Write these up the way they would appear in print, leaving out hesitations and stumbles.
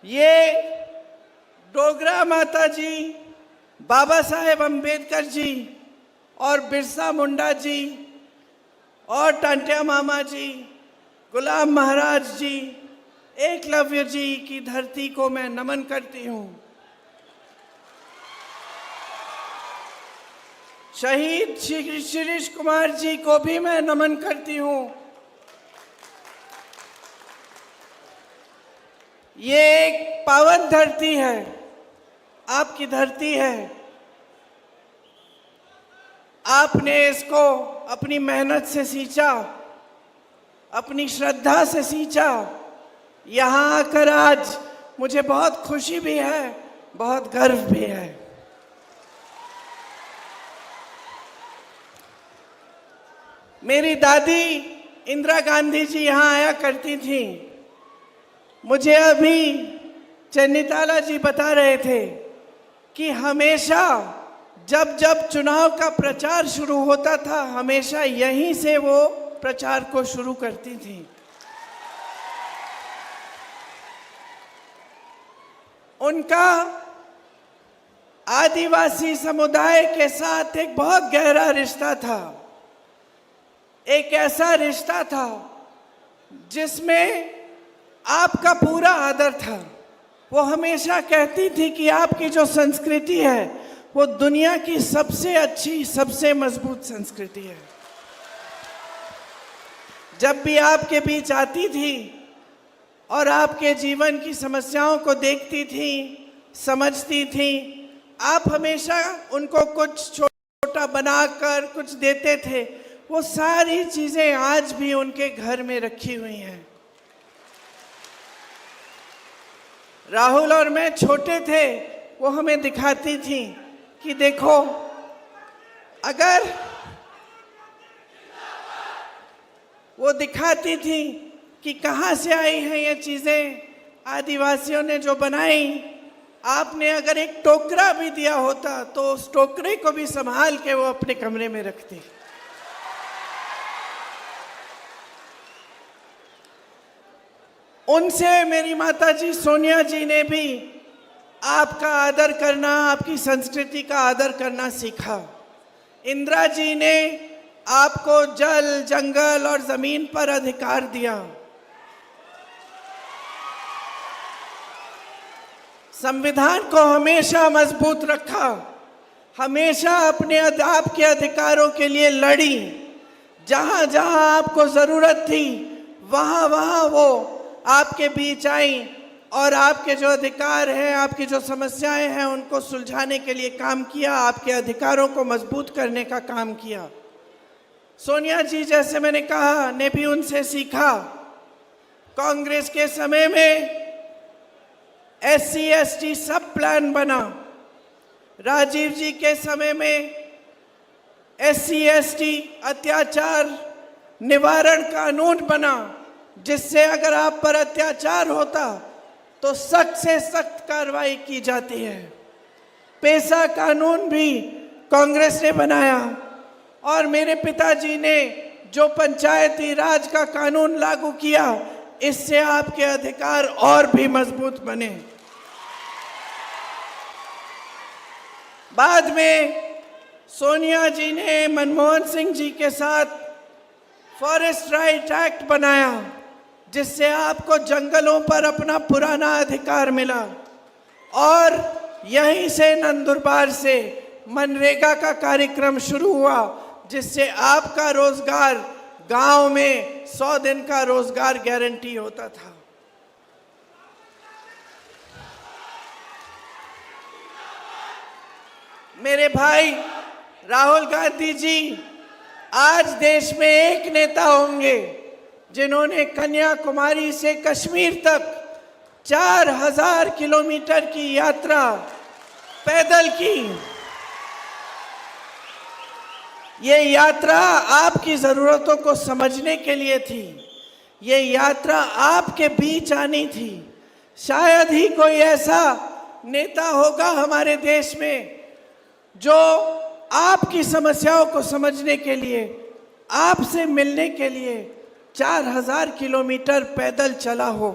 ये डोगरा माता जी, बाबा साहेब अम्बेडकर जी और बिरसा मुंडा जी और टांटिया मामा जी, गुलाम महाराज जी, एकलव्य जी की धरती को मैं नमन करती हूँ। शहीद श्री शिरीष कुमार जी को भी मैं नमन करती हूँ। ये एक पावन धरती है, आपकी धरती है। आपने इसको अपनी मेहनत से सींचा, अपनी श्रद्धा से सींचा। यहाँ आकर आज मुझे बहुत खुशी भी है, बहुत गर्व भी है। मेरी दादी इंदिरा गांधी जी यहाँ आया करती थी। मुझे अभी चन्नीताला जी बता रहे थे कि हमेशा जब जब चुनाव का प्रचार शुरू होता था, हमेशा यहीं से वो प्रचार को शुरू करती थी। उनका आदिवासी समुदाय के साथ एक बहुत गहरा रिश्ता था। एक ऐसा रिश्ता था जिसमें आपका पूरा आदर था। वो हमेशा कहती थी कि आपकी जो संस्कृति है वो दुनिया की सबसे अच्छी, सबसे मजबूत संस्कृति है। जब भी आपके बीच आती थी और आपके जीवन की समस्याओं को देखती थी, समझती थी, आप हमेशा उनको कुछ छोटा बनाकर कुछ देते थे। वो सारी चीजें आज भी उनके घर में रखी हुई हैं। राहुल और मैं छोटे थे, वो हमें दिखाती थी कि देखो, अगर वो दिखाती थी कि कहाँ से आई हैं ये चीज़ें, आदिवासियों ने जो बनाई। आपने अगर एक टोकरा भी दिया होता तो उस टोकरे को भी संभाल के वो अपने कमरे में रखती। उनसे मेरी माता जी सोनिया जी ने भी आपका आदर करना, आपकी संस्कृति का आदर करना सीखा। इंदिरा जी ने आपको जल, जंगल और जमीन पर अधिकार दिया। संविधान को हमेशा मजबूत रखा, हमेशा अपने आपके अधिकारों के लिए लड़ी। जहां जहां आपको जरूरत थी वहां वहां वो आपके बीच आई और आपके जो अधिकार हैं, आपकी जो समस्याएं हैं, उनको सुलझाने के लिए काम किया, आपके अधिकारों को मजबूत करने का काम किया। सोनिया जी, जैसे मैंने कहा, ने भी उनसे सीखा। कांग्रेस के समय में SC/ST सब प्लान बना। राजीव जी के समय में SC/ST अत्याचार निवारण कानून बना, जिससे अगर आप पर अत्याचार होता तो सख्त से सख्त कार्रवाई की जाती है। पेशा कानून भी कांग्रेस ने बनाया और मेरे पिताजी ने जो पंचायती राज का कानून लागू किया, इससे आपके अधिकार और भी मजबूत बने। बाद में सोनिया जी ने मनमोहन सिंह जी के साथ फॉरेस्ट राइट एक्ट बनाया, जिससे आपको जंगलों पर अपना पुराना अधिकार मिला। और यहीं से नंदुरबार से मनरेगा का कार्यक्रम शुरू हुआ, जिससे आपका रोजगार गांव में 100 दिन का रोजगार गारंटी होता था। मेरे भाई राहुल गांधी जी आज देश में एक नेता होंगे जिन्होंने कन्याकुमारी से कश्मीर तक 4000 किलोमीटर की यात्रा पैदल की। ये यात्रा आपकी ज़रूरतों को समझने के लिए थी। ये यात्रा आपके बीच आनी थी। शायद ही कोई ऐसा नेता होगा हमारे देश में जो आपकी समस्याओं को समझने के लिए, आपसे मिलने के लिए 4000 किलोमीटर पैदल चला हो।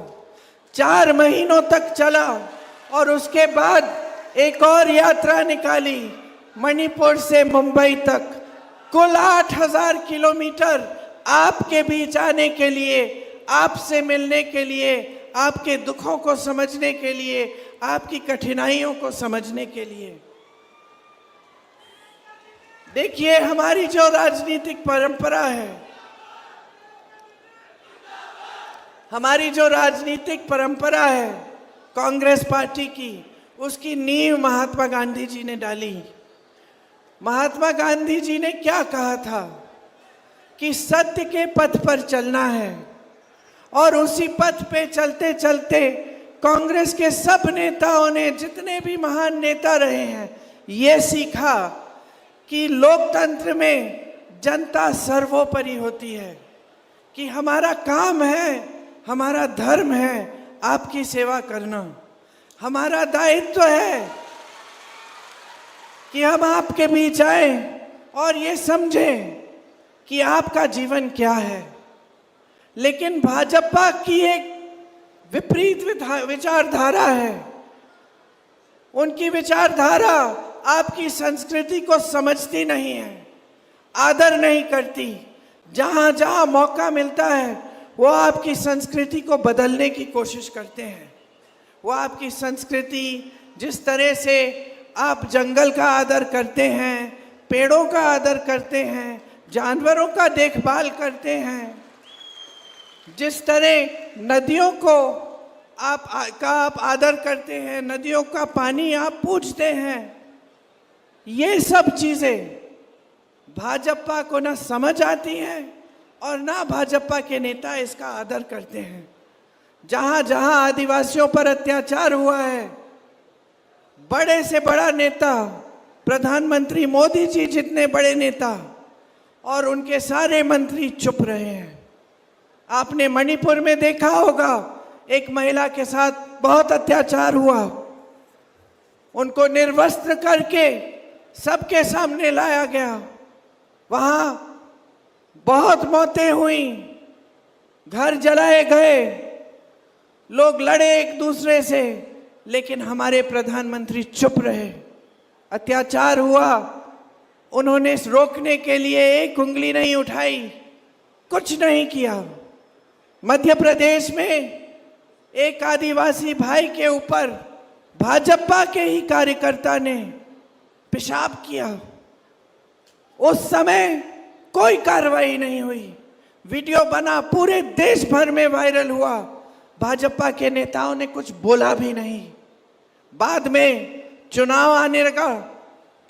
4 महीनों तक चला और उसके बाद एक और यात्रा निकाली मणिपुर से मुंबई तक। कुल 8000 किलोमीटर आपके बीच आने के लिए, आपसे मिलने के लिए, आपके दुखों को समझने के लिए, आपकी कठिनाइयों को समझने के लिए। देखिए, हमारी जो राजनीतिक परंपरा है, हमारी जो राजनीतिक परंपरा है कांग्रेस पार्टी की, उसकी नींव महात्मा गांधी जी ने डाली। महात्मा गांधी जी ने क्या कहा था कि सत्य के पथ पर चलना है, और उसी पथ पे चलते चलते कांग्रेस के सब नेताओं ने, जितने भी महान नेता रहे हैं, ये सीखा कि लोकतंत्र में जनता सर्वोपरि होती है, कि हमारा काम है, हमारा धर्म है आपकी सेवा करना, हमारा दायित्व है कि हम आपके बीच आए और ये समझें कि आपका जीवन क्या है। लेकिन भाजपा की एक विपरीत विचारधारा है। उनकी विचारधारा आपकी संस्कृति को समझती नहीं है, आदर नहीं करती। जहां जहां मौका मिलता है वो आपकी संस्कृति को बदलने की कोशिश करते हैं। वो आपकी संस्कृति, जिस तरह से आप जंगल का आदर करते हैं, पेड़ों का आदर करते हैं, जानवरों का देखभाल करते हैं, जिस तरह नदियों को आप आदर करते हैं, नदियों का पानी आप पूजते हैं, ये सब चीजें भाजपा को ना समझ आती हैं और ना भाजपा के नेता इसका आदर करते हैं। जहां जहां आदिवासियों पर अत्याचार हुआ है, बड़े से बड़ा नेता, प्रधानमंत्री मोदी जी जितने बड़े नेता और उनके सारे मंत्री चुप रहे हैं। आपने मणिपुर में देखा होगा, एक महिला के साथ बहुत अत्याचार हुआ, उनको निर्वस्त्र करके सबके सामने लाया गया, वहां बहुत मौतें हुई, घर जलाए गए, लोग लड़े एक दूसरे से, लेकिन हमारे प्रधानमंत्री चुप रहे। अत्याचार हुआ, उन्होंने रोकने के लिए एक उंगली नहीं उठाई, कुछ नहीं किया। मध्य प्रदेश में एक आदिवासी भाई के ऊपर भाजपा के ही कार्यकर्ता ने पेशाब किया, उस समय कोई कार्रवाई नहीं हुई। वीडियो बना, पूरे देश भर में वायरल हुआ, भाजपा के नेताओं ने कुछ बोला भी नहीं। बाद में चुनाव आने लगा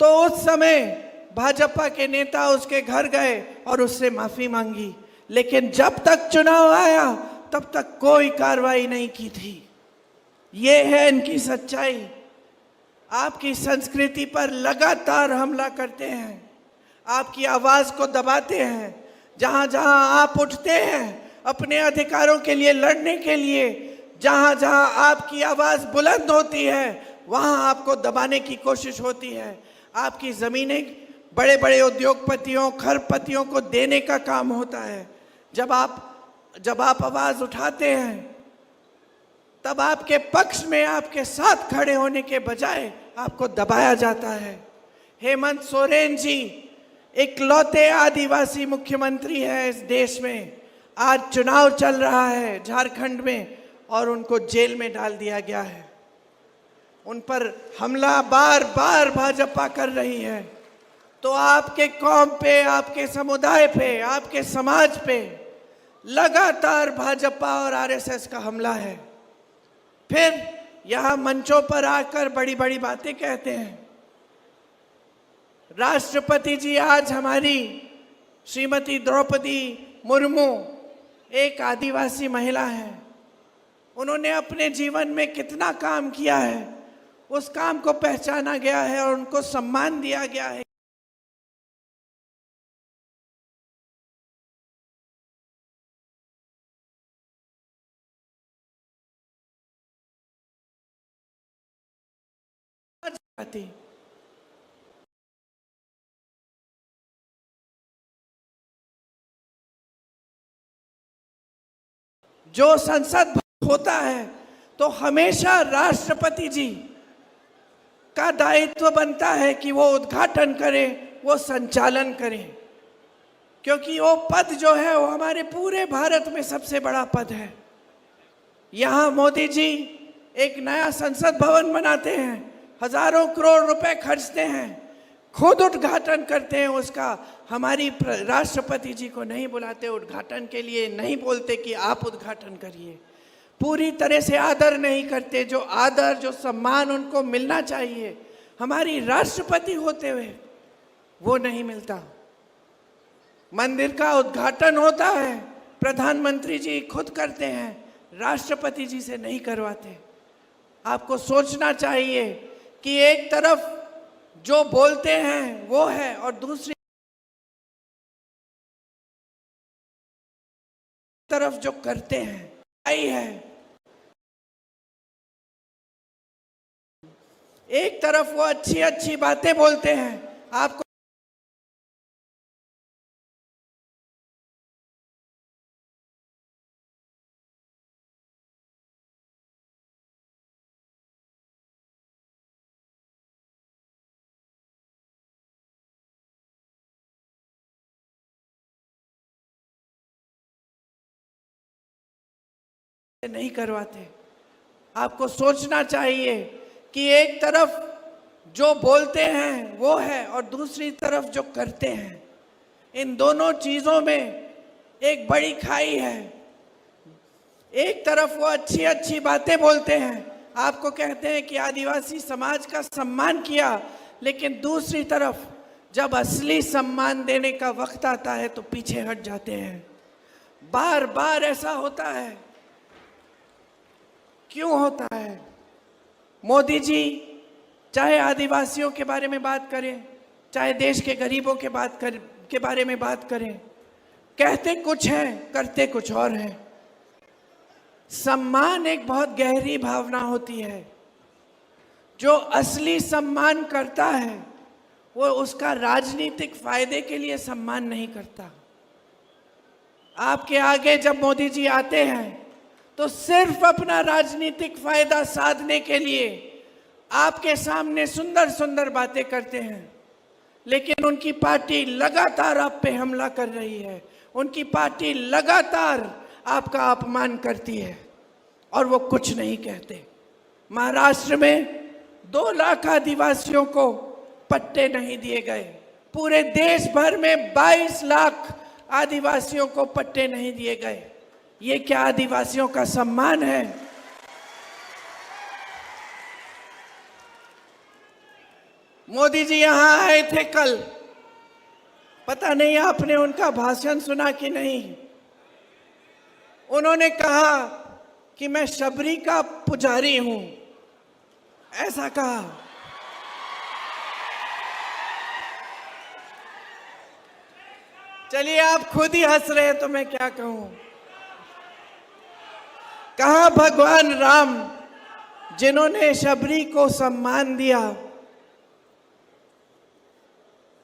तो उस समय भाजपा के नेता उसके घर गए और उससे माफी मांगी, लेकिन जब तक चुनाव आया तब तक कोई कार्रवाई नहीं की थी। ये है इनकी सच्चाई। आपकी संस्कृति पर लगातार हमला करते हैं, आपकी आवाज को दबाते हैं। जहां जहां आप उठते हैं अपने अधिकारों के लिए लड़ने के लिए, जहां जहां आपकी आवाज बुलंद होती है, वहां आपको दबाने की कोशिश होती है। आपकी जमीनें बड़े बड़े उद्योगपतियों, खरपतियों को देने का काम होता है। जब आप आवाज उठाते हैं तब आपके पक्ष में, आपके साथ खड़े होने के बजाय आपको दबाया जाता है। हेमंत सोरेन जी इकलौते आदिवासी मुख्यमंत्री हैं इस देश में। आज चुनाव चल रहा है झारखंड में और उनको जेल में डाल दिया गया है। उन पर हमला बार बार भाजपा कर रही है। तो आपके कौम पे, आपके समुदाय पे, आपके समाज पे लगातार भाजपा और आरएसएस का हमला है। फिर यहां मंचों पर आकर बड़ी बड़ी बातें कहते हैं। राष्ट्रपति जी, आज हमारी श्रीमती द्रौपदी मुर्मू एक आदिवासी महिला है। उन्होंने अपने जीवन में कितना काम किया है, उस काम को पहचाना गया है और उनको सम्मान दिया गया है। जो संसद होता है तो हमेशा राष्ट्रपति जी का दायित्व बनता है कि वो उद्घाटन करें, वो संचालन करें, क्योंकि वो पद जो है वो हमारे पूरे भारत में सबसे बड़ा पद है। यहाँ मोदी जी एक नया संसद भवन बनाते हैं, हजारों करोड़ रुपए खर्चते हैं, खुद उद्घाटन करते हैं उसका। हमारी राष्ट्रपति जी को नहीं बुलाते उद्घाटन के लिए, नहीं बोलते कि आप उद्घाटन करिए, पूरी तरह से आदर नहीं करते। जो आदर, जो सम्मान उनको मिलना चाहिए हमारी राष्ट्रपति होते हुए, वो नहीं मिलता। मंदिर का उद्घाटन होता है, प्रधानमंत्री जी खुद करते हैं, राष्ट्रपति जी से नहीं करवाते। आपको सोचना चाहिए कि एक तरफ जो बोलते हैं वो है और दूसरी तरफ जो करते हैं आई है। एक तरफ वो अच्छी अच्छी बातें बोलते हैं, आपको नहीं करवाते। आपको सोचना चाहिए कि एक तरफ जो बोलते हैं वो है और दूसरी तरफ जो करते हैं, इन दोनों चीजों में एक बड़ी खाई है। एक तरफ वो अच्छी अच्छी बातें बोलते हैं, आपको कहते हैं कि आदिवासी समाज का सम्मान किया, लेकिन दूसरी तरफ जब असली सम्मान देने का वक्त आता है तो पीछे हट जाते हैं। बार बार ऐसा होता है। क्यों होता है? मोदी जी चाहे आदिवासियों के बारे में बात करें, चाहे देश के गरीबों के बारे में बात करें, कहते कुछ है, करते कुछ और है। सम्मान एक बहुत गहरी भावना होती है। जो असली सम्मान करता है वो उसका राजनीतिक फायदे के लिए सम्मान नहीं करता। आपके आगे जब मोदी जी आते हैं तो सिर्फ अपना राजनीतिक फायदा साधने के लिए आपके सामने सुंदर सुंदर बातें करते हैं, लेकिन उनकी पार्टी लगातार आप पे हमला कर रही है, उनकी पार्टी लगातार आपका अपमान करती है और वो कुछ नहीं कहते। महाराष्ट्र में 2 लाख आदिवासियों को पट्टे नहीं दिए गए, पूरे देश भर में 22 लाख आदिवासियों को पट्टे नहीं दिए गए। ये क्या आदिवासियों का सम्मान है? मोदी जी यहां आए थे कल, पता नहीं आपने उनका भाषण सुना कि नहीं। उन्होंने कहा कि मैं शबरी का पुजारी हूं, ऐसा कहा। चलिए आप खुद ही हंस रहे हैं तो मैं क्या कहूं। कहा भगवान राम जिन्होंने शबरी को सम्मान दिया,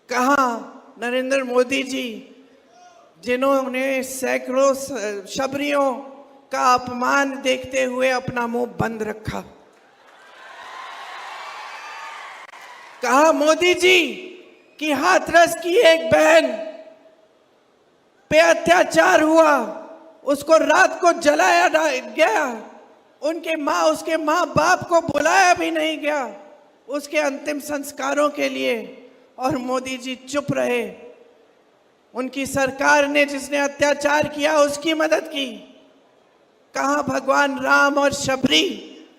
कहा नरेंद्र मोदी जी जिन्होंने सैकड़ों शबरियों का अपमान देखते हुए अपना मुंह बंद रखा। कहा मोदी जी कि हाथरस की एक बहन पे अत्याचार हुआ, उसको रात को जलाया गया, उसके माँ बाप को बुलाया भी नहीं गया उसके अंतिम संस्कारों के लिए, और मोदी जी चुप रहे। उनकी सरकार ने जिसने अत्याचार किया उसकी मदद की। कहा भगवान राम और शबरी,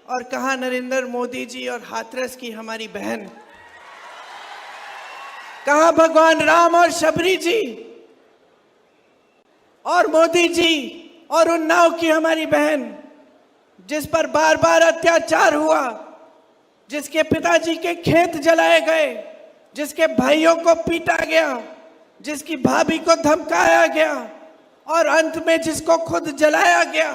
और कहा नरेंद्र मोदी जी और हाथरस की हमारी बहन। कहा भगवान राम और शबरी जी और मोदी जी और उन्नाव की हमारी बहन, जिस पर बार बार अत्याचार हुआ, जिसके पिताजी के खेत जलाए गए, जिसके भाइयों को पीटा गया, जिसकी भाभी को धमकाया गया और अंत में जिसको खुद जलाया गया।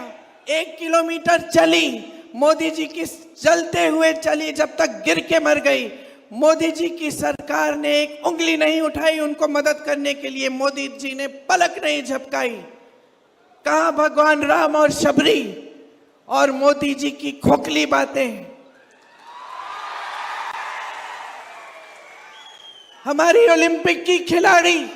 1 किलोमीटर चली, मोदी जी की चलते हुए चली, जब तक गिर के मर गई। मोदी जी की सरकार ने एक उंगली नहीं उठाई उनको मदद करने के लिए, मोदी जी ने पलक नहीं झपकाई। कहा भगवान राम और शबरी, और मोदी जी की खोखली बातें। हमारी ओलंपिक की खिलाड़ी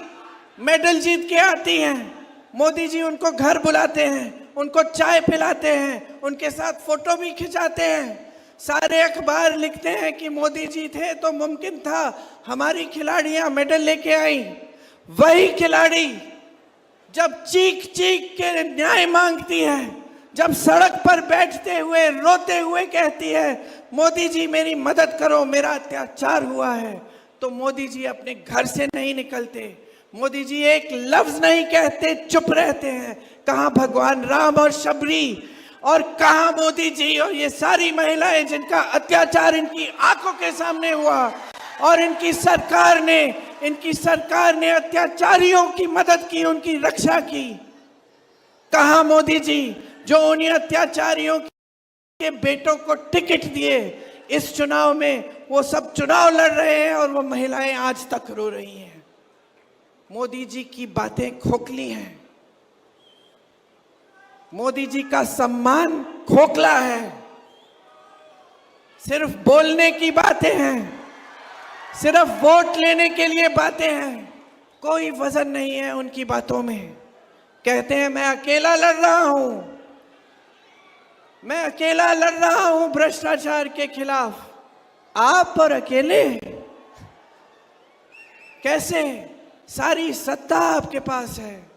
मेडल जीत के आती हैं, मोदी जी उनको घर बुलाते हैं, उनको चाय पिलाते हैं, उनके साथ फोटो भी खिंचाते हैं। सारे अखबार लिखते हैं कि मोदी जी थे तो मुमकिन था हमारी खिलाड़ियां मेडल लेके आई। वही खिलाड़ी जब चीख चीख के न्याय मांगती है, जब सड़क पर बैठते हुए रोते हुए कहती है मोदी जी मेरी मदद करो, मेरा अत्याचार हुआ है, तो मोदी जी अपने घर से नहीं निकलते। मोदी जी एक लफ्ज नहीं कहते, चुप रहते हैं। कहां भगवान राम और शबरी, और कहां मोदी जी और ये सारी महिलाएं जिनका अत्याचार इनकी आंखों के सामने हुआ, और इनकी सरकार ने अत्याचारियों की मदद की, उनकी रक्षा की। कहां मोदी जी जो उन्हीं अत्याचारियों के बेटों को टिकट दिए इस चुनाव में, वो सब चुनाव लड़ रहे हैं और वो महिलाएं आज तक रो रही हैं। मोदी जी की बातें खोखली हैं, मोदी जी का सम्मान खोखला है, सिर्फ बोलने की बातें हैं, सिर्फ वोट लेने के लिए बातें हैं, कोई वजन नहीं है उनकी बातों में। कहते हैं मैं अकेला लड़ रहा हूं, मैं अकेला लड़ रहा हूं भ्रष्टाचार के खिलाफ। आप और अकेले कैसे? सारी सत्ता आपके पास है,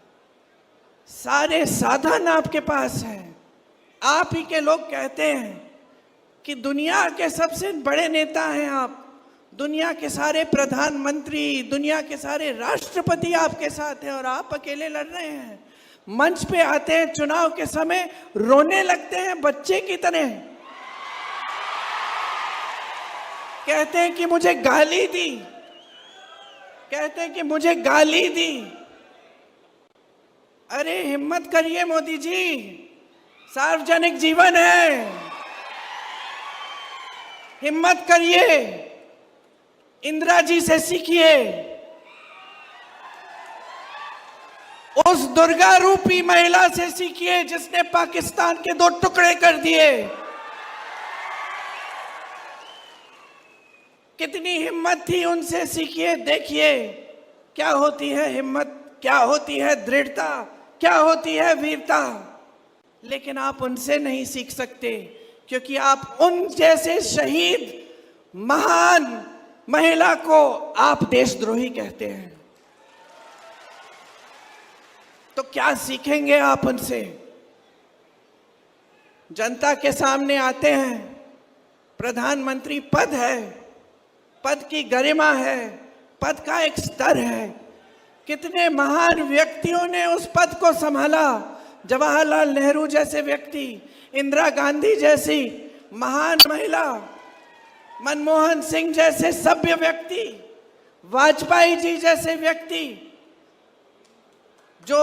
सारे साधन आपके पास हैं। आप ही के लोग कहते हैं कि दुनिया के सबसे बड़े नेता हैं आप, दुनिया के सारे प्रधानमंत्री, दुनिया के सारे राष्ट्रपति आपके साथ हैं और आप अकेले लड़ रहे हैं। मंच पे आते हैं चुनाव के समय, रोने लगते हैं बच्चे की तरह, कहते हैं कि मुझे गाली दी, कहते हैं कि मुझे गाली दी। अरे हिम्मत करिए मोदी जी, सार्वजनिक जीवन है, हिम्मत करिए, इंदिरा जी से सीखिए, उस दुर्गा रूपी महिला से सीखिए जिसने पाकिस्तान के 2 टुकड़े कर दिए। कितनी हिम्मत थी, उनसे सीखिए, देखिए क्या होती है हिम्मत, क्या होती है दृढ़ता, क्या होती है वीरता। लेकिन आप उनसे नहीं सीख सकते क्योंकि आप उन जैसे शहीद महान महिला को आप देशद्रोही कहते हैं। तो क्या सीखेंगे आप उनसे? जनता के सामने आते हैं, प्रधानमंत्री पद है, पद की गरिमा है, पद का एक स्तर है। कितने महान व्यक्तियों ने उस पद को संभाला, जवाहरलाल नेहरू जैसे व्यक्ति, इंदिरा गांधी जैसी महान महिला, मनमोहन सिंह जैसे सभ्य व्यक्ति, वाजपेयी जी जैसे व्यक्ति जो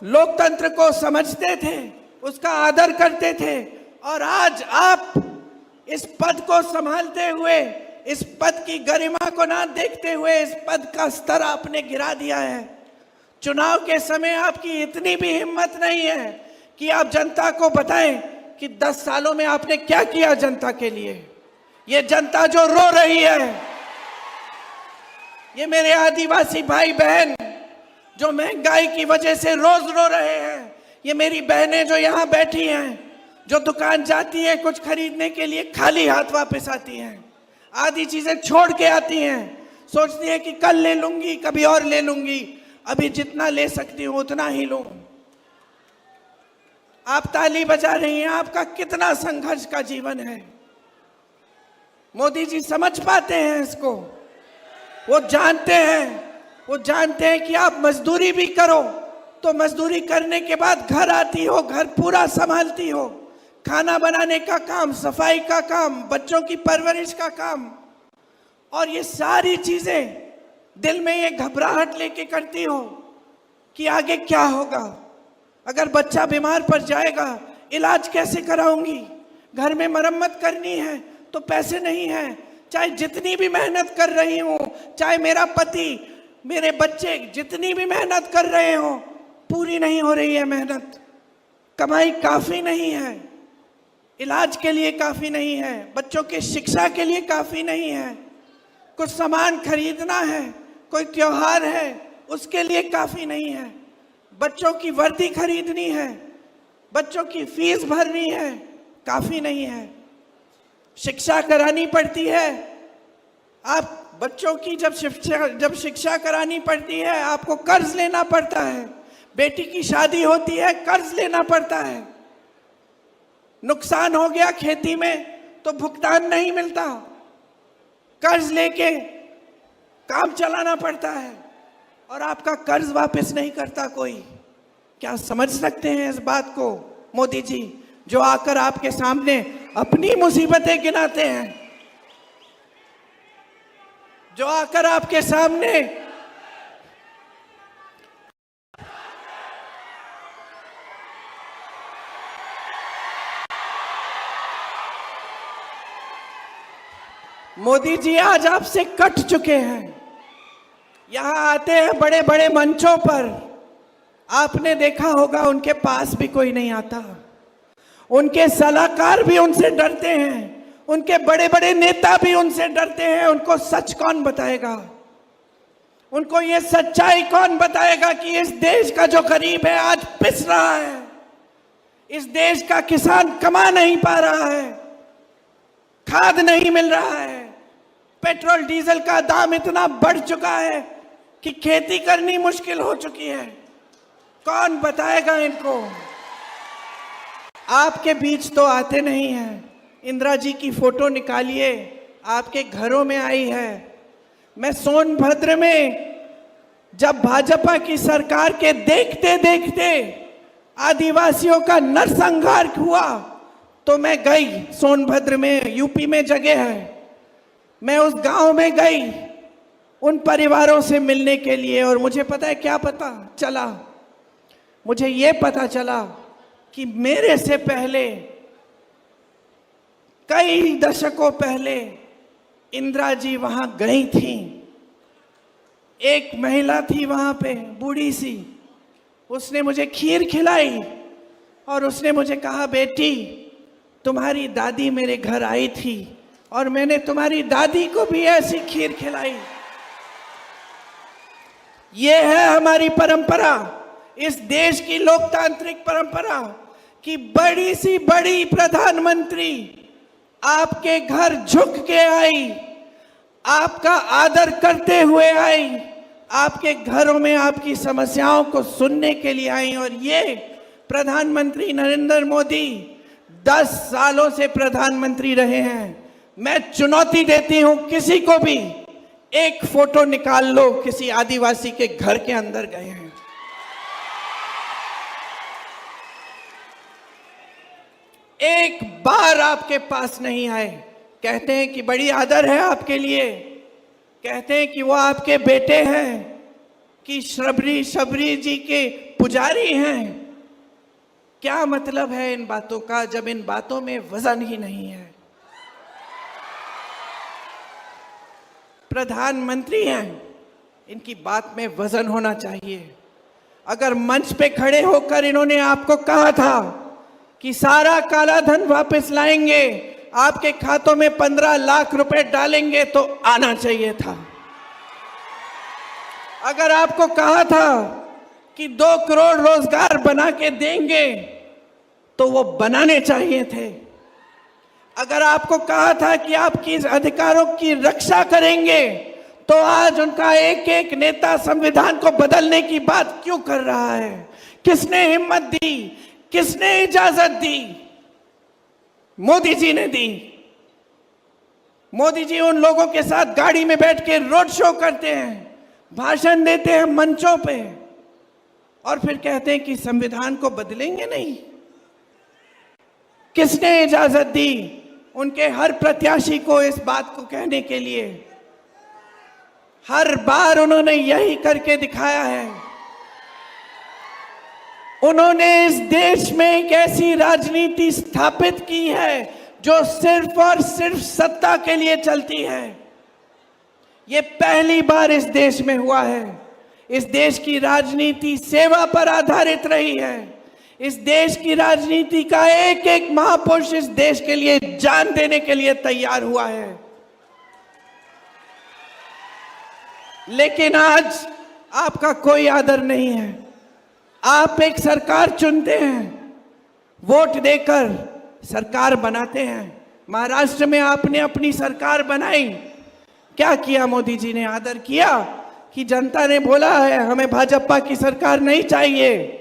लोकतंत्र को समझते थे, उसका आदर करते थे। और आज आप इस पद को संभालते हुए, इस पद की गरिमा को ना देखते हुए इस पद का स्तर आपने गिरा दिया है। चुनाव के समय आपकी इतनी भी हिम्मत नहीं है कि आप जनता को बताएं कि 10 सालों में आपने क्या किया जनता के लिए। ये जनता जो रो रही है, ये मेरे आदिवासी भाई बहन जो महंगाई की वजह से रोज रो रहे हैं, ये मेरी बहनें जो यहाँ बैठी हैं, जो दुकान जाती हैं कुछ खरीदने के लिए खाली हाथ वापस आती हैं, आधी चीजें छोड़ के आती हैं, सोचती हैं कि कल ले लूंगी, कभी और ले लूंगी, अभी जितना ले सकती हूं उतना ही लूं। आप ताली बजा रही हैं, आपका कितना संघर्ष का जीवन है। मोदी जी समझ पाते हैं इसको, वो जानते हैं कि आप मजदूरी भी करो तो मजदूरी करने के बाद घर आती हो, घर पूरा संभालती हो, खाना बनाने का काम, सफाई का काम, बच्चों की परवरिश का काम, और ये सारी चीजें दिल में ये घबराहट लेके करती हो कि आगे क्या होगा, अगर बच्चा बीमार पड़ जाएगा इलाज कैसे कराऊंगी, घर में मरम्मत करनी है तो पैसे नहीं है, चाहे जितनी भी मेहनत कर रही हूं, चाहे मेरा पति, मेरे बच्चे जितनी भी मेहनत कर रहे हो, पूरी नहीं हो रही है मेहनत, कमाई काफी नहीं है। इलाज के लिए काफ़ी नहीं है, बच्चों की शिक्षा के लिए काफ़ी नहीं है, कुछ सामान खरीदना है, कोई त्योहार है उसके लिए काफ़ी नहीं है, बच्चों की वर्दी खरीदनी है, बच्चों की फीस भरनी है, काफ़ी नहीं है, शिक्षा करानी पड़ती है। आप बच्चों की जब शिक्षा करानी पड़ती है आपको कर्ज लेना पड़ता है, बेटी की शादी होती है कर्ज लेना पड़ता है, नुकसान हो गया खेती में तो भुगतान नहीं मिलता, कर्ज लेके काम चलाना पड़ता है और आपका कर्ज वापस नहीं करता कोई। क्या समझ सकते हैं इस बात को मोदी जी, जो आकर आपके सामने अपनी मुसीबतें गिनाते हैं, जो आकर आपके सामने मोदी जी आज आपसे कट चुके हैं। यहां आते हैं बड़े बड़े मंचों पर, आपने देखा होगा उनके पास भी कोई नहीं आता, उनके सलाहकार भी उनसे डरते हैं, उनके बड़े बड़े नेता भी उनसे डरते हैं। उनको सच कौन बताएगा, उनको ये सच्चाई कौन बताएगा कि इस देश का जो गरीब है आज पिस रहा है, इस देश का किसान कमा नहीं पा रहा है, खाद नहीं मिल रहा है, पेट्रोल डीजल का दाम इतना बढ़ चुका है कि खेती करनी मुश्किल हो चुकी है। कौन बताएगा इनको? आपके बीच तो आते नहीं हैं। इंदिरा जी की फोटो निकालिए, आपके घरों में आई है। मैं सोनभद्र में जब भाजपा की सरकार के देखते देखते आदिवासियों का नरसंहार हुआ तो मैं गई, सोनभद्र में यूपी में जगह है, मैं उस गांव में गई उन परिवारों से मिलने के लिए। और मुझे पता है क्या पता चला, मुझे ये पता चला कि मेरे से पहले कई दशकों पहले इंदिरा जी वहां गई थी। एक महिला थी वहां पे, बूढ़ी सी, उसने मुझे खीर खिलाई और उसने मुझे कहा, बेटी तुम्हारी दादी मेरे घर आई थी और मैंने तुम्हारी दादी को भी ऐसी खीर खिलाई। ये है हमारी परंपरा, इस देश की लोकतांत्रिक परंपरा कि बड़ी सी बड़ी प्रधानमंत्री आपके घर झुक के आई, आपका आदर करते हुए आई, आपके घरों में आपकी समस्याओं को सुनने के लिए आई। और ये प्रधानमंत्री नरेंद्र मोदी 10 सालों से प्रधानमंत्री रहे हैं। मैं चुनौती देती हूं किसी को भी, एक फोटो निकाल लो किसी आदिवासी के घर के अंदर गए हैं। एक बार आपके पास नहीं आए। कहते हैं कि बड़ी आदर है आपके लिए, कहते हैं कि वो आपके बेटे हैं, कि शबरी जी के पुजारी हैं। क्या मतलब है इन बातों का जब इन बातों में वजन ही नहीं है? प्रधानमंत्री हैं, इनकी बात में वजन होना चाहिए। अगर मंच पे खड़े होकर इन्होंने आपको कहा था कि सारा काला धन वापस लाएंगे, आपके खातों में 15 लाख रुपए डालेंगे, तो आना चाहिए था। अगर आपको कहा था कि 2 करोड़ रोजगार बना के देंगे, तो वो बनाने चाहिए थे। अगर आपको कहा था कि आपकी अधिकारों की रक्षा करेंगे, तो आज उनका एक एक नेता संविधान को बदलने की बात क्यों कर रहा है? किसने हिम्मत दी? किसने इजाजत दी? मोदी जी ने दी। मोदी जी उन लोगों के साथ गाड़ी में बैठ के रोड शो करते हैं, भाषण देते हैं मंचों पे, और फिर कहते हैं कि संविधान को बदलेंगे नहीं। किसने इजाजत दी उनके हर प्रत्याशी को इस बात को कहने के लिए? हर बार उन्होंने यही करके दिखाया है। उन्होंने इस देश में एक ऐसी राजनीति स्थापित की है जो सिर्फ और सिर्फ सत्ता के लिए चलती है। ये पहली बार इस देश में हुआ है। इस देश की राजनीति सेवा पर आधारित रही है। इस देश की राजनीति का एक एक महापुरुष इस देश के लिए जान देने के लिए तैयार हुआ है। लेकिन आज आपका कोई आदर नहीं है। आप एक सरकार चुनते हैं, वोट देकर सरकार बनाते हैं। महाराष्ट्र में आपने अपनी सरकार बनाई, क्या किया मोदी जी ने? आदर किया कि जनता ने बोला है हमें भाजपा की सरकार नहीं चाहिए,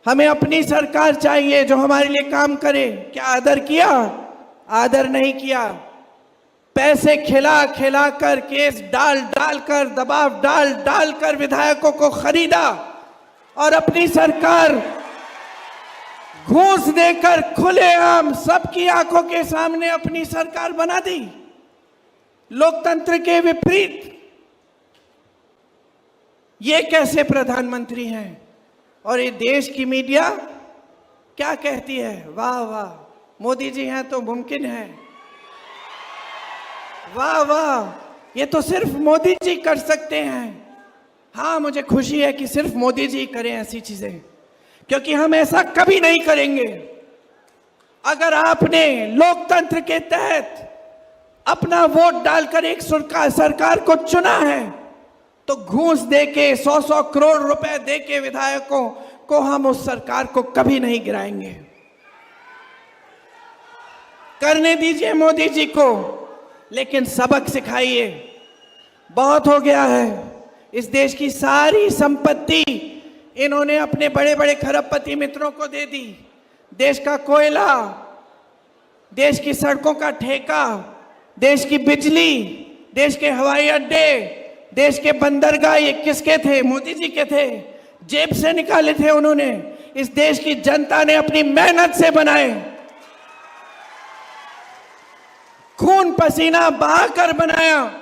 हमें अपनी सरकार चाहिए जो हमारे लिए काम करे। क्या आदर किया? आदर नहीं किया। पैसे खिला खिला कर, केस डाल डाल कर, दबाव डाल डाल कर विधायकों को खरीदा और अपनी सरकार घूस देकर खुलेआम सबकी आंखों के सामने अपनी सरकार बना दी। लोकतंत्र के विपरीत ये कैसे प्रधानमंत्री हैं? और ये देश की मीडिया क्या कहती है? वाह वाह, मोदी जी हैं तो मुमकिन है। वाह वाह, ये तो सिर्फ मोदी जी कर सकते हैं। हाँ, मुझे खुशी है कि सिर्फ मोदी जी करें ऐसी चीजें, क्योंकि हम ऐसा कभी नहीं करेंगे। अगर आपने लोकतंत्र के तहत अपना वोट डालकर एक सरकार को चुना है तो घूस देके 100-100 करोड़ रुपए देके विधायकों को हम उस सरकार को कभी नहीं गिराएंगे। करने दीजिए मोदी जी को, लेकिन सबक सिखाइए। बहुत हो गया है। इस देश की सारी संपत्ति इन्होंने अपने बड़े बड़े खरबपति मित्रों को दे दी। देश का कोयला, देश की सड़कों का ठेका, देश की बिजली, देश के हवाई अड्डे, देश के बंदरगाह, ये किसके थे? मोदी जी के थे। जेब से निकाले थे उन्होंने। इस देश की जनता ने अपनी मेहनत से बनाए, खून पसीना बहाकर बनाया।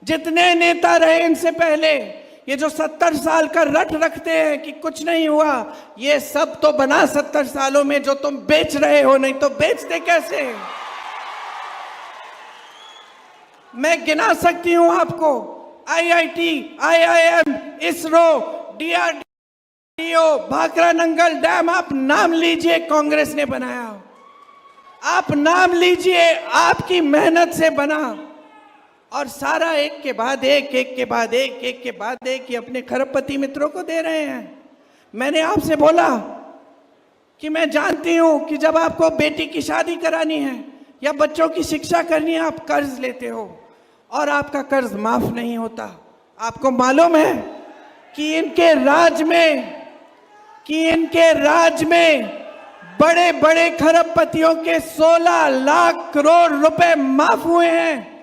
जितने नेता रहे इनसे पहले, ये जो 70 साल का रट रखते हैं कि कुछ नहीं हुआ, ये सब तो बना 70 सालों में जो तुम बेच रहे हो, नहीं तो बेचते कैसे? मैं गिना सकती हूं आपको। IIT, IIM, ISRO, DRDO, Bhakra Nangal dam, आप नाम लीजिए, कांग्रेस ने बनाया। आप नाम लीजिए, आपकी मेहनत से बना। और सारा एक के बाद एक, एक के बाद एक, एक के बाद एक, ये अपने खरबपति मित्रों को दे रहे हैं। मैंने आपसे बोला कि मैं जानती हूं कि जब आपको बेटी की शादी करानी है या बच्चों की शिक्षा करनी है, आप कर्ज लेते हो और आपका कर्ज माफ नहीं होता। आपको मालूम है कि इनके राज में बड़े बड़े खरबपतियों के 16 लाख करोड़ रुपए माफ हुए हैं।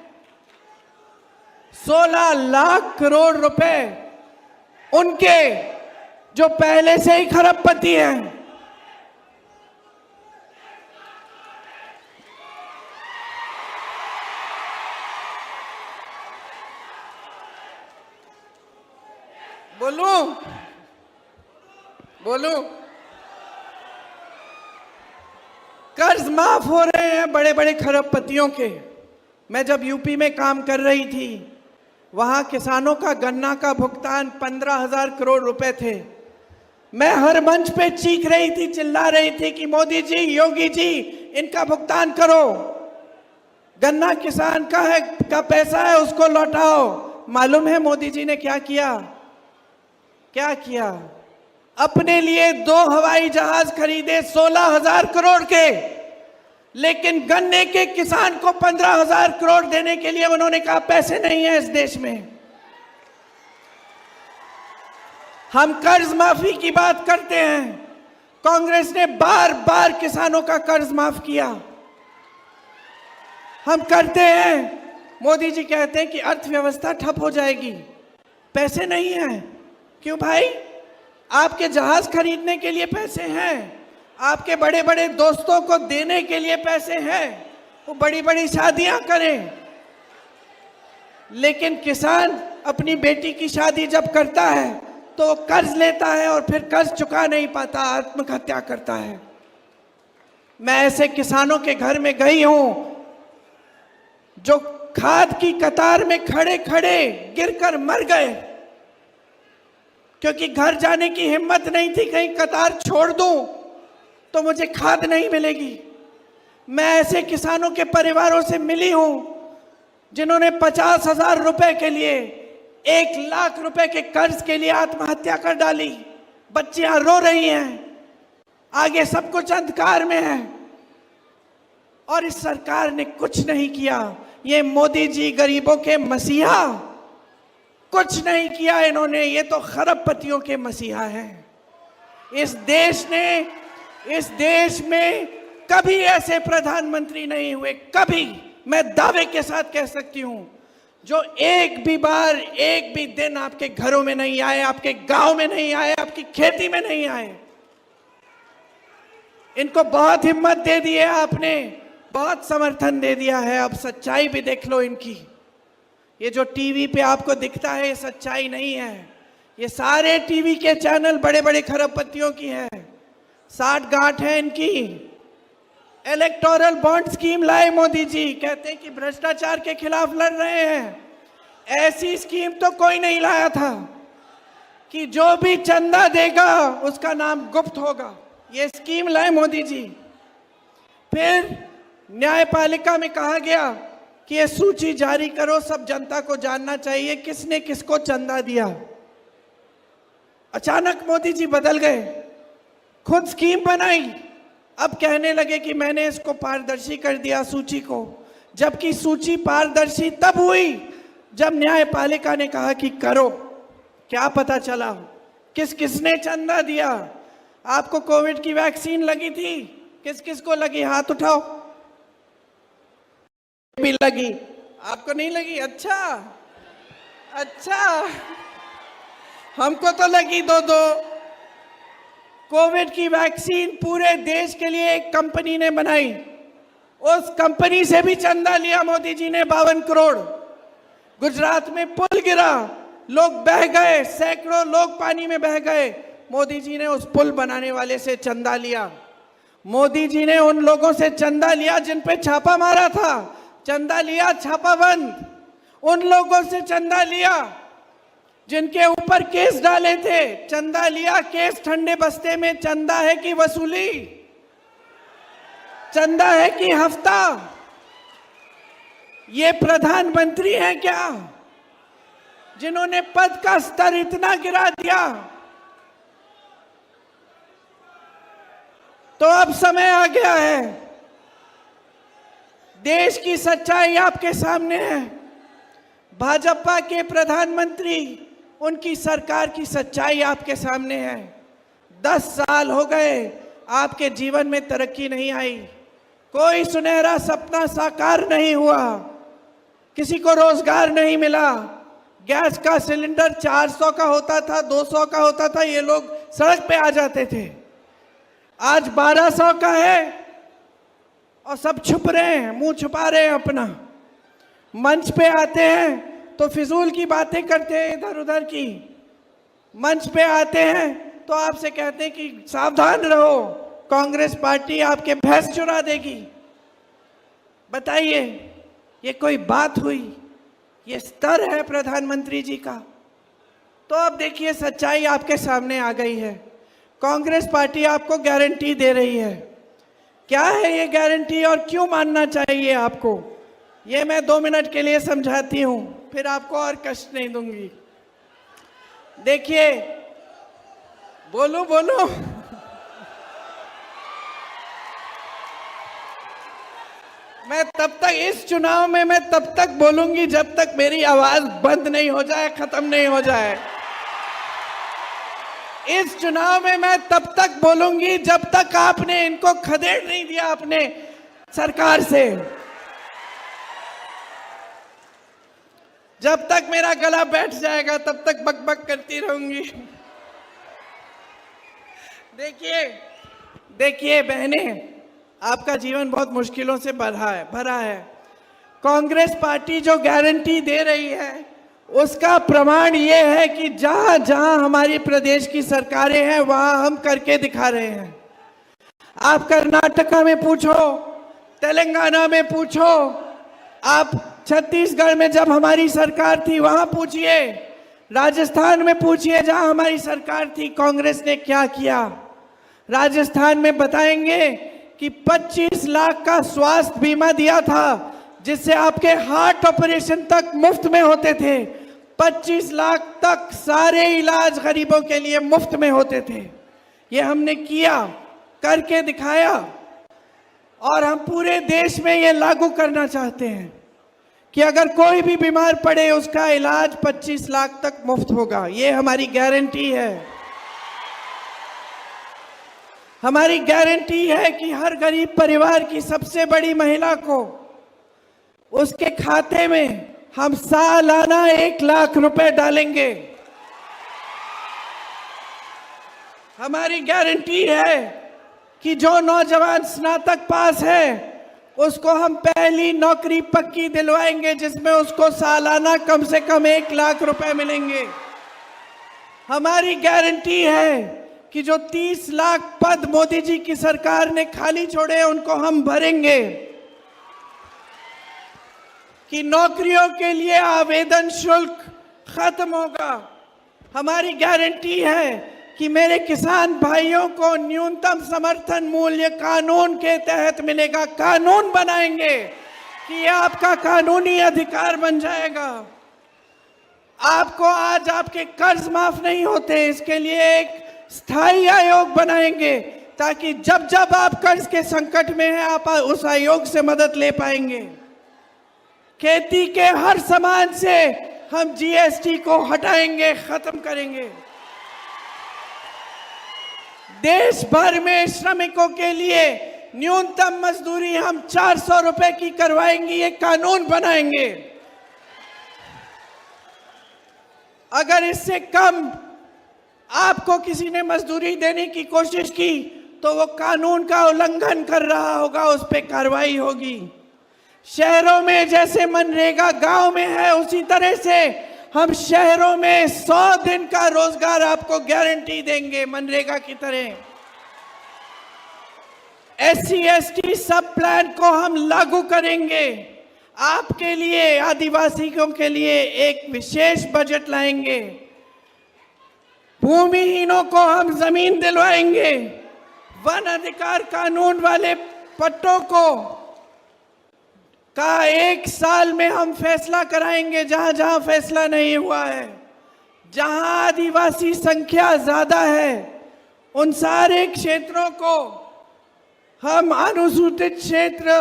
16 लाख करोड़ रुपए उनके जो पहले से ही खरबपति हैं। बोलूं कर्ज माफ हो रहे हैं बड़े बड़े खरबपतियों के। मैं जब यूपी में काम कर रही थी, वहां किसानों का गन्ना का भुगतान 15,000 करोड़ रुपए थे। मैं हर मंच पे चीख रही थी, चिल्ला रही थी कि मोदी जी, योगी जी, इनका भुगतान करो। गन्ना किसान का पैसा है, उसको लौटाओ। मालूम है मोदी जी ने क्या किया? क्या किया? अपने लिए 2 हवाई जहाज खरीदे 16,000 करोड़ के, लेकिन गन्ने के किसान को 15,000 करोड़ देने के लिए उन्होंने कहा पैसे नहीं है इस देश में। हम कर्ज माफी की बात करते हैं, कांग्रेस ने बार बार किसानों का कर्ज माफ किया। हम करते हैं, मोदी जी कहते हैं कि अर्थव्यवस्था ठप हो जाएगी, पैसे नहीं है। क्यों भाई? आपके जहाज खरीदने के लिए पैसे हैं, आपके बड़े बड़े दोस्तों को देने के लिए पैसे हैं, वो बड़ी बड़ी शादियां करें। लेकिन किसान अपनी बेटी की शादी जब करता है तो कर्ज लेता है और फिर कर्ज चुका नहीं पाता, आत्महत्या करता है। मैं ऐसे किसानों के घर में गई हूं जो खाद की कतार में खड़े खड़े गिरकर मर गए। क्योंकि घर जाने की हिम्मत नहीं थी, कहीं कतार छोड़ दूं तो मुझे खाद नहीं मिलेगी। मैं ऐसे किसानों के परिवारों से मिली हूं जिन्होंने 50,000 रुपए के लिए, 1,00,000 रुपए के कर्ज के लिए आत्महत्या कर डाली। बच्चियां रो रही हैं, आगे सब कुछ अंधकार में है और इस सरकार ने कुछ नहीं किया। ये मोदी जी गरीबों के मसीहा, कुछ नहीं किया इन्होंने, ये तो खरबपतियों के मसीहा हैं। इस देश में कभी ऐसे प्रधानमंत्री नहीं हुए, कभी, मैं दावे के साथ कह सकती हूं, जो एक भी दिन आपके घरों में नहीं आए, आपके गांव में नहीं आए, आपकी खेती में नहीं आए। इनको बहुत हिम्मत दे दी है आपने, बहुत समर्थन दे दिया है। अब सच्चाई भी देख लो इनकी। ये जो टीवी पे आपको दिखता है ये सच्चाई नहीं है। ये सारे टीवी के चैनल बड़े बड़े खरबपतियों की है, 60 गांठ है इनकी। इलेक्टोरल बॉन्ड स्कीम लाए मोदी जी, कहते हैं कि भ्रष्टाचार के खिलाफ लड़ रहे हैं। ऐसी स्कीम तो कोई नहीं लाया था कि जो भी चंदा देगा उसका नाम गुप्त होगा। ये स्कीम लाए मोदी जी। फिर न्यायपालिका में कहा गया कि ये सूची जारी करो, सब जनता को जानना चाहिए किसने किसको चंदा दिया। अचानक मोदी जी बदल गए, खुद स्कीम बनाई, अब कहने लगे कि मैंने इसको पारदर्शी कर दिया सूची को। जबकि सूची पारदर्शी तब हुई जब न्यायपालिका ने कहा कि करो। क्या पता चला किस किसने चंदा दिया। आपको कोविड की वैक्सीन लगी थी, किस किस को लगी, हाथ उठाओ। भी लगी, आपको नहीं लगी? अच्छा, हमको तो लगी दो। कोविड की वैक्सीन पूरे देश के लिए एक कंपनी ने बनाई, उस कंपनी से भी चंदा लिया मोदी जी ने 52 करोड़। गुजरात में पुल गिरा, लोग बह गए, सैकड़ों लोग पानी में बह गए, मोदी जी ने उस पुल बनाने वाले से चंदा लिया। मोदी जी ने उन लोगों से चंदा लिया जिन पे छापा मारा था, चंदा लिया छापा बंद। उन लोगों से चंदा लिया जिनके ऊपर केस डाले थे, चंदा लिया केस ठंडे बस्ते में। चंदा है कि वसूली, चंदा है कि हफ्ता? ये प्रधानमंत्री हैं क्या जिन्होंने पद का स्तर इतना गिरा दिया? तो अब समय आ गया है, देश की सच्चाई आपके सामने है। भाजपा के प्रधानमंत्री, उनकी सरकार की सच्चाई आपके सामने है। 10 साल हो गए, आपके जीवन में तरक्की नहीं आई, कोई सुनहरा सपना साकार नहीं हुआ, किसी को रोजगार नहीं मिला। गैस का सिलेंडर 400 का होता था, 200 का होता था, ये लोग सड़क पे आ जाते थे। आज 1200 का है और सब छुप रहे हैं, मुंह छुपा रहे हैं अपना। मंच पे आते हैं तो फिजूल की बातें करते हैं, इधर उधर की। मंच पे आते हैं तो आपसे कहते हैं कि सावधान रहो, कांग्रेस पार्टी आपके भैंस चुरा देगी। बताइए, ये कोई बात हुई? ये स्तर है प्रधानमंत्री जी का? तो अब देखिए, सच्चाई आपके सामने आ गई है। कांग्रेस पार्टी आपको गारंटी दे रही है। क्या है ये गारंटी और क्यों मानना चाहिए आपको, ये मैं 2 मिनट के लिए समझाती हूं, फिर आपको और कष्ट नहीं दूंगी। देखिए, बोलो मैं तब तक इस चुनाव में मैं तब तक बोलूंगी जब तक मेरी आवाज बंद नहीं हो जाए, खत्म नहीं हो जाए। इस चुनाव में मैं तब तक बोलूंगी जब तक आपने इनको खदेड़ नहीं दिया अपने सरकार से। जब तक मेरा गला बैठ जाएगा तब तक बकबक करती रहूंगी। देखिए बहने, आपका जीवन बहुत मुश्किलों से भरा है। कांग्रेस पार्टी जो गारंटी दे रही है उसका प्रमाण ये है कि जहां जहां हमारी प्रदेश की सरकारें हैं वहां हम करके दिखा रहे हैं। आप कर्नाटका में पूछो, तेलंगाना में पूछो, आप छत्तीसगढ़ में जब हमारी सरकार थी वहां पूछिए, राजस्थान में पूछिए, जहां हमारी सरकार थी, कांग्रेस ने क्या किया। राजस्थान में बताएंगे कि 25 लाख का स्वास्थ्य बीमा दिया था, जिससे आपके हार्ट ऑपरेशन तक मुफ्त में होते थे। 25 लाख तक सारे इलाज गरीबों के लिए मुफ्त में होते थे। ये हमने किया, करके दिखाया, और हम पूरे देश में ये लागू करना चाहते हैं कि अगर कोई भी बीमार पड़े उसका इलाज 25 लाख तक मुफ्त होगा। ये हमारी गारंटी है। हमारी गारंटी है कि हर गरीब परिवार की सबसे बड़ी महिला को उसके खाते में हम सालाना 1 लाख रुपए डालेंगे। हमारी गारंटी है कि जो नौजवान स्नातक पास है उसको हम पहली नौकरी पक्की दिलवाएंगे, जिसमें उसको सालाना कम से कम 1 लाख रुपए मिलेंगे। हमारी गारंटी है कि जो 30 लाख पद मोदी जी की सरकार ने खाली छोड़े उनको हम भरेंगे, कि नौकरियों के लिए आवेदन शुल्क खत्म होगा। हमारी गारंटी है कि मेरे किसान भाइयों को न्यूनतम समर्थन मूल्य कानून के तहत मिलेगा। कानून बनाएंगे कि ये आपका कानूनी अधिकार बन जाएगा। आपको आज आपके कर्ज माफ नहीं होते, इसके लिए एक स्थायी आयोग बनाएंगे, ताकि जब जब आप कर्ज के संकट में हैं आप उस आयोग से मदद ले पाएंगे। खेती के हर सामान से हम जीएसटी को हटाएंगे, खत्म करेंगे। देश भर में श्रमिकों के लिए न्यूनतम मजदूरी हम 400 रुपए की करवाएंगे, ये कानून बनाएंगे। अगर इससे कम आपको किसी ने मजदूरी देने की कोशिश की तो वो कानून का उल्लंघन कर रहा होगा, उस पर कार्रवाई होगी। शहरों में जैसे मनरेगा गांव में है, उसी तरह से हम शहरों में 100 दिन का रोजगार आपको गारंटी देंगे, मनरेगा की तरह। SC ST सब प्लान को हम लागू करेंगे। आपके लिए, आदिवासियों के लिए एक विशेष बजट लाएंगे। भूमिहीनों को हम जमीन दिलवाएंगे। वन अधिकार कानून वाले पट्टों को का 1 साल में हम फैसला कराएंगे, जहां जहां फैसला नहीं हुआ है। जहां आदिवासी संख्या ज्यादा है उन सारे क्षेत्रों को हम अनुसूचित क्षेत्र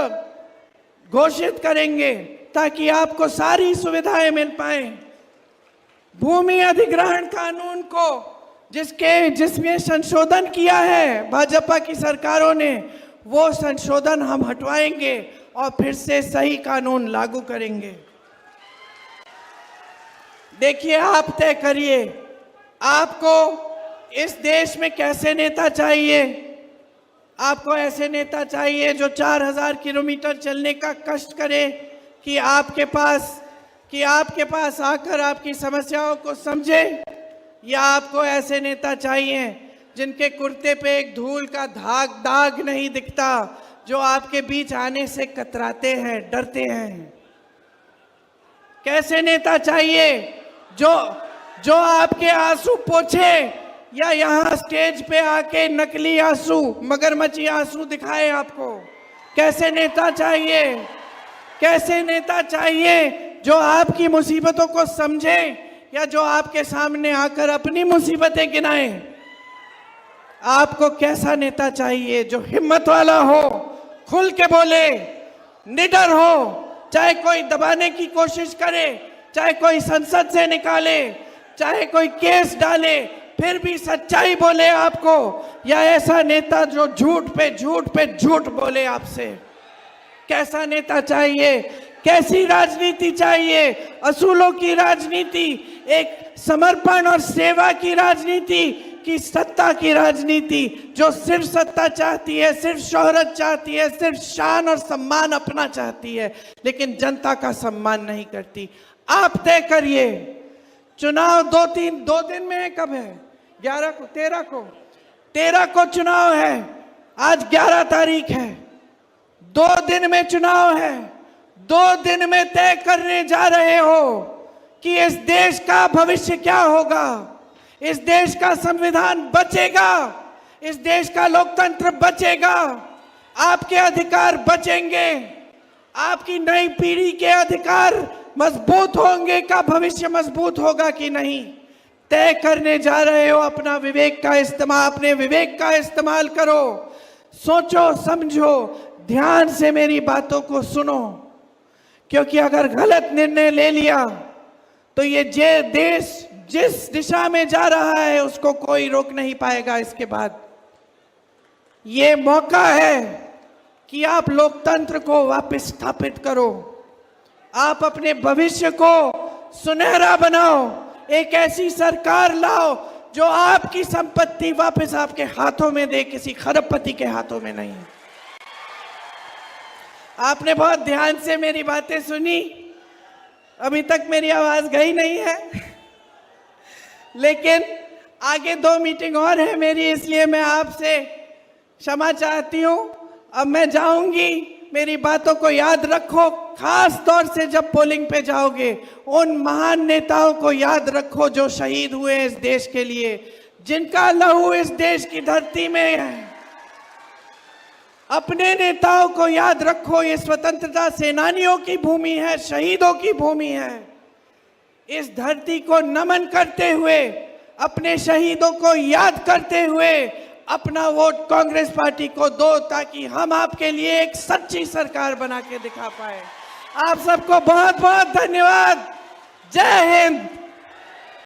घोषित करेंगे, ताकि आपको सारी सुविधाएं मिल पाए। भूमि अधिग्रहण कानून को जिसमें संशोधन किया है भाजपा की सरकारों ने, वो संशोधन हम हटवाएंगे और फिर से सही कानून लागू करेंगे। देखिए, आप तय करिए आपको इस देश में कैसे नेता चाहिए। आपको ऐसे नेता चाहिए जो 4000 किलोमीटर चलने का कष्ट करे, कि आपके पास आकर आपकी समस्याओं को समझे, या आपको ऐसे नेता चाहिए जिनके कुर्ते पे एक धूल का दाग नहीं दिखता, जो आपके बीच आने से कतराते हैं, डरते हैं। कैसे नेता चाहिए जो आपके आंसू पोंछे, या यहाँ स्टेज पे आके नकली आंसू, मगरमच्छी आंसू दिखाए आपको। कैसे नेता चाहिए? कैसे नेता चाहिए जो आपकी मुसीबतों को समझे, या जो आपके सामने आकर अपनी मुसीबतें गिनाए? आपको कैसा नेता चाहिए? जो हिम्मत वाला हो, खुल के बोले, निडर हो, चाहे कोई दबाने की कोशिश करे, चाहे कोई संसद से निकाले, चाहे कोई केस डाले, फिर भी सच्चाई बोले आपको, या ऐसा नेता जो झूठ पे झूठ बोले आपसे? कैसा नेता चाहिए? कैसी राजनीति चाहिए? असूलों की राजनीति, एक समर्पण और सेवा की राजनीति, की सत्ता की राजनीति, जो सिर्फ सत्ता चाहती है, सिर्फ शोहरत चाहती है, सिर्फ शान और सम्मान अपना चाहती है, लेकिन जनता का सम्मान नहीं करती? आप तय करिए। चुनाव 2 दिन में है। कब है? 11 को, 13 को चुनाव है। आज 11 तारीख है। 2 दिन में चुनाव है। 2 दिन में तय करने जा रहे हो कि इस देश का भविष्य क्या होगा। इस देश का संविधान बचेगा, इस देश का लोकतंत्र बचेगा, आपके अधिकार बचेंगे, आपकी नई पीढ़ी के अधिकार मजबूत होंगे का भविष्य मजबूत होगा कि नहीं, तय करने जा रहे हो। अपना विवेक का इस्तेमाल, अपने विवेक का इस्तेमाल करो, सोचो समझो, ध्यान से मेरी बातों को सुनो, क्योंकि अगर गलत निर्णय ले लिया तो ये देश जिस दिशा में जा रहा है उसको कोई रोक नहीं पाएगा। इसके बाद ये मौका है कि आप लोकतंत्र को वापस स्थापित करो, आप अपने भविष्य को सुनहरा बनाओ, एक ऐसी सरकार लाओ जो आपकी संपत्ति वापस आपके हाथों में दे, किसी खरबपति के हाथों में नहीं। आपने बहुत ध्यान से मेरी बातें सुनी, अभी तक मेरी आवाज गई नहीं है, लेकिन आगे 2 मीटिंग और है मेरी, इसलिए मैं आपसे क्षमा चाहती हूं। अब मैं जाऊंगी, मेरी बातों को याद रखो, खास तौर से जब पोलिंग पे जाओगे उन महान नेताओं को याद रखो जो शहीद हुए इस देश के लिए, जिनका लहू इस देश की धरती में है। अपने नेताओं को याद रखो, ये स्वतंत्रता सेनानियों की भूमि है, शहीदों की भूमि है। इस धरती को नमन करते हुए, अपने शहीदों को याद करते हुए अपना वोट कांग्रेस पार्टी को दो, ताकि हम आपके लिए एक सच्ची सरकार बना के दिखा पाए। आप सबको बहुत बहुत धन्यवाद। जय हिंद।